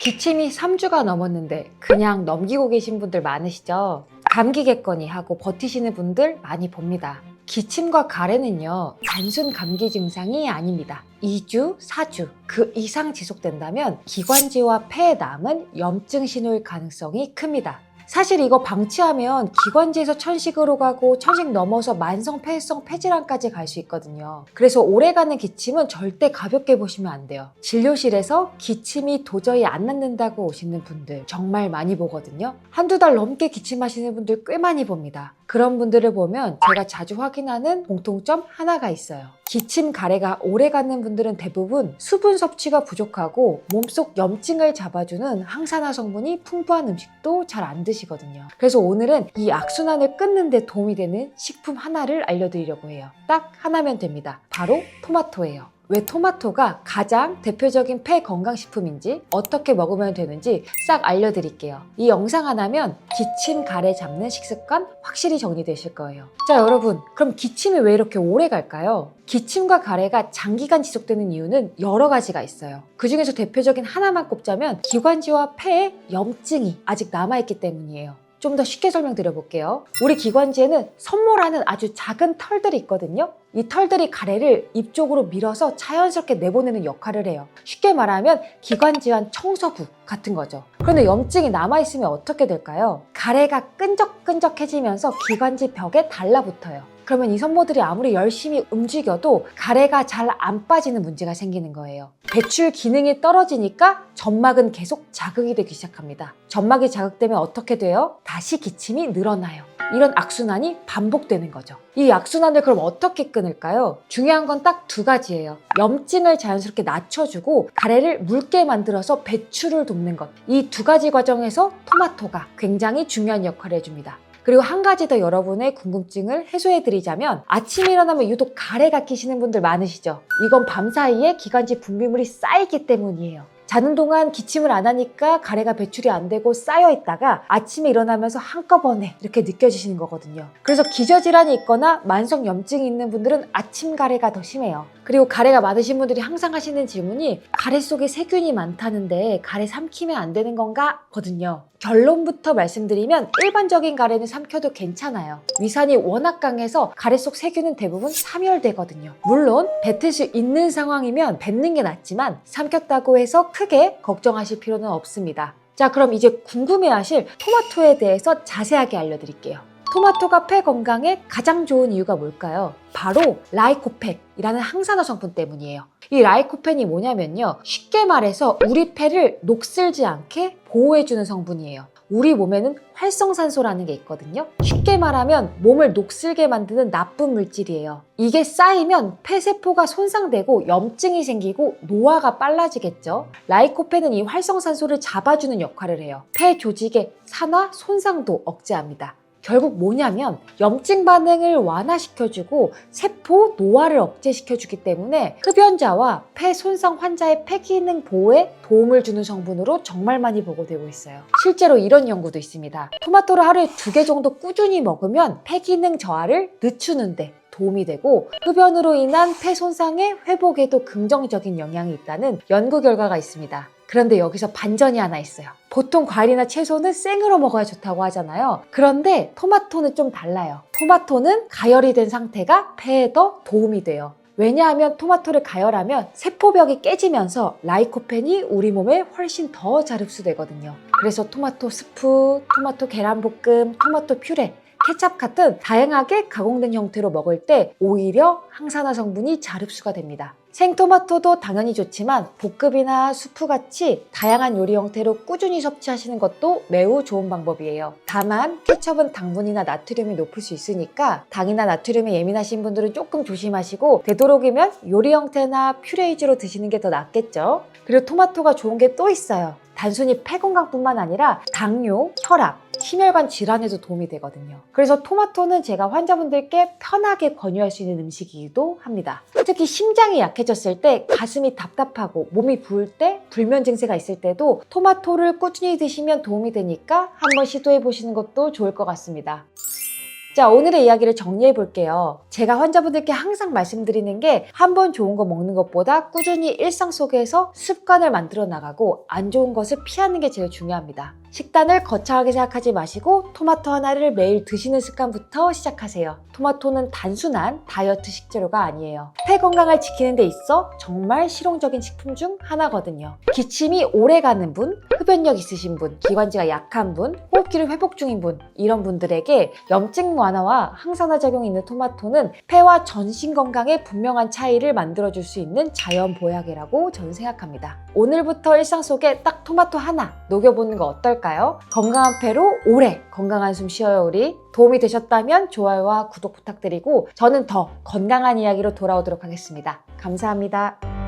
기침이 3주가 넘었는데 그냥 넘기고 계신 분들 많으시죠? 감기겠거니 하고 버티시는 분들 많이 봅니다. 기침과 가래는요, 단순 감기 증상이 아닙니다. 2주, 4주, 그 이상 지속된다면 기관지와 폐에 남은 염증 신호일 가능성이 큽니다. 사실 이거 방치하면 기관지에서 천식으로 가고 천식 넘어서 만성 폐해성 폐질환까지 갈 수 있거든요. 그래서 오래가는 기침은 절대 가볍게 보시면 안 돼요. 진료실에서 기침이 도저히 안 낫는다고 오시는 분들 정말 많이 보거든요. 한두 달 넘게 기침하시는 분들 꽤 많이 봅니다. 그런 분들을 보면 제가 자주 확인하는 공통점 하나가 있어요. 기침, 가래가 오래가는 분들은 대부분 수분 섭취가 부족하고 몸속 염증을 잡아주는 항산화 성분이 풍부한 음식도 잘 안 드시거든요. 그래서 오늘은 이 악순환을 끊는 데 도움이 되는 식품 하나를 알려드리려고 해요. 딱 하나면 됩니다. 바로 토마토예요. 왜 토마토가 가장 대표적인 폐 건강식품인지 어떻게 먹으면 되는지 싹 알려드릴게요. 이 영상 하나면 기침, 가래 잡는 식습관 확실히 정리되실 거예요. 자, 여러분, 그럼 기침이 왜 이렇게 오래 갈까요? 기침과 가래가 장기간 지속되는 이유는 여러 가지가 있어요. 그 중에서 대표적인 하나만 꼽자면 기관지와 폐에 염증이 아직 남아있기 때문이에요. 좀 더 쉽게 설명드려 볼게요. 우리 기관지에는 섬모라는 아주 작은 털들이 있거든요. 이 털들이 가래를 입 쪽으로 밀어서 자연스럽게 내보내는 역할을 해요. 쉽게 말하면 기관지완 청소부 같은 거죠. 그런데 염증이 남아있으면 어떻게 될까요? 가래가 끈적끈적해지면서 기관지 벽에 달라붙어요. 그러면 이 섬모들이 아무리 열심히 움직여도 가래가 잘 안 빠지는 문제가 생기는 거예요. 배출 기능이 떨어지니까 점막은 계속 자극이 되기 시작합니다. 점막이 자극되면 어떻게 돼요? 다시 기침이 늘어나요. 이런 악순환이 반복되는 거죠. 이 악순환을 그럼 어떻게 끊을까요? 중요한 건 딱 두 가지예요. 염증을 자연스럽게 낮춰주고 가래를 묽게 만들어서 배출을 돕는 것. 이 두 가지 과정에서 토마토가 굉장히 중요한 역할을 해줍니다. 그리고 한 가지 더 여러분의 궁금증을 해소해드리자면 아침에 일어나면 유독 가래가 끼시는 분들 많으시죠? 이건 밤사이에 기관지 분비물이 쌓이기 때문이에요. 자는 동안 기침을 안 하니까 가래가 배출이 안 되고 쌓여 있다가 아침에 일어나면서 한꺼번에 이렇게 느껴지시는 거거든요. 그래서 기저질환이 있거나 만성 염증이 있는 분들은 아침 가래가 더 심해요. 그리고 가래가 많으신 분들이 항상 하시는 질문이 가래 속에 세균이 많다는데 가래 삼키면 안 되는 건가? 거든요. 결론부터 말씀드리면 일반적인 가래는 삼켜도 괜찮아요. 위산이 워낙 강해서 가래 속 세균은 대부분 사멸되거든요. 물론 뱉을 수 있는 상황이면 뱉는 게 낫지만 삼켰다고 해서 크게 걱정하실 필요는 없습니다. 자, 그럼 이제 궁금해하실 토마토에 대해서 자세하게 알려드릴게요. 토마토가 폐 건강에 가장 좋은 이유가 뭘까요? 바로 라이코펜이라는 항산화 성분 때문이에요. 이 라이코펜이 뭐냐면요, 쉽게 말해서 우리 폐를 녹슬지 않게 보호해주는 성분이에요. 우리 몸에는 활성산소라는 게 있거든요. 쉽게 말하면 몸을 녹슬게 만드는 나쁜 물질이에요. 이게 쌓이면 폐세포가 손상되고 염증이 생기고 노화가 빨라지겠죠. 라이코펜은 이 활성산소를 잡아주는 역할을 해요. 폐 조직의 산화 손상도 억제합니다. 결국 뭐냐면 염증 반응을 완화시켜주고 세포 노화를 억제시켜주기 때문에 흡연자와 폐 손상 환자의 폐 기능 보호에 도움을 주는 성분으로 정말 많이 보고되고 있어요. 실제로 이런 연구도 있습니다. 토마토를 하루에 2개 정도 꾸준히 먹으면 폐 기능 저하를 늦추는데 도움이 되고 흡연으로 인한 폐 손상의 회복에도 긍정적인 영향이 있다는 연구 결과가 있습니다. 그런데 여기서 반전이 하나 있어요. 보통 과일이나 채소는 생으로 먹어야 좋다고 하잖아요. 그런데 토마토는 좀 달라요. 토마토는 가열이 된 상태가 폐에 더 도움이 돼요. 왜냐하면 토마토를 가열하면 세포벽이 깨지면서 라이코펜이 우리 몸에 훨씬 더 잘 흡수되거든요. 그래서 토마토 스프, 토마토 계란볶음, 토마토 퓨레, 케찹 같은 다양하게 가공된 형태로 먹을 때 오히려 항산화 성분이 잘 흡수가 됩니다. 생토마토도 당연히 좋지만 볶음이나 수프 같이 다양한 요리 형태로 꾸준히 섭취하시는 것도 매우 좋은 방법이에요. 다만 케첩은 당분이나 나트륨이 높을 수 있으니까 당이나 나트륨에 예민하신 분들은 조금 조심하시고 되도록이면 요리 형태나 퓨레 위주로 드시는 게 더 낫겠죠. 그리고 토마토가 좋은 게 또 있어요. 단순히 폐 건강뿐만 아니라 당뇨, 혈압, 심혈관 질환에도 도움이 되거든요. 그래서 토마토는 제가 환자분들께 편하게 권유할 수 있는 음식이기도 합니다. 특히 심장이 약해졌을 때, 가슴이 답답하고 몸이 부을 때, 불면 증세가 있을 때도 토마토를 꾸준히 드시면 도움이 되니까 한번 시도해 보시는 것도 좋을 것 같습니다. 자, 오늘의 이야기를 정리해 볼게요. 제가 환자분들께 항상 말씀드리는 게 한 번 좋은 거 먹는 것보다 꾸준히 일상 속에서 습관을 만들어 나가고 안 좋은 것을 피하는 게 제일 중요합니다. 식단을 거창하게 생각하지 마시고 토마토 하나를 매일 드시는 습관부터 시작하세요. 토마토는 단순한 다이어트 식재료가 아니에요. 폐 건강을 지키는 데 있어 정말 실용적인 식품 중 하나거든요. 기침이 오래 가는 분, 흡연력 있으신 분, 기관지가 약한 분, 호흡기를 회복 중인 분, 이런 분들에게 염증 완화와 항산화 작용이 있는 토마토는 폐와 전신 건강에 분명한 차이를 만들어줄 수 있는 자연 보약이라고 저는 생각합니다. 오늘부터 일상 속에 딱 토마토 하나 녹여보는 거 어떨까요? 건강한 폐로 오래 건강한 숨 쉬어요 우리. 도움이 되셨다면 좋아요와 구독 부탁드리고 저는 더 건강한 이야기로 돌아오도록 하겠습니다. 감사합니다.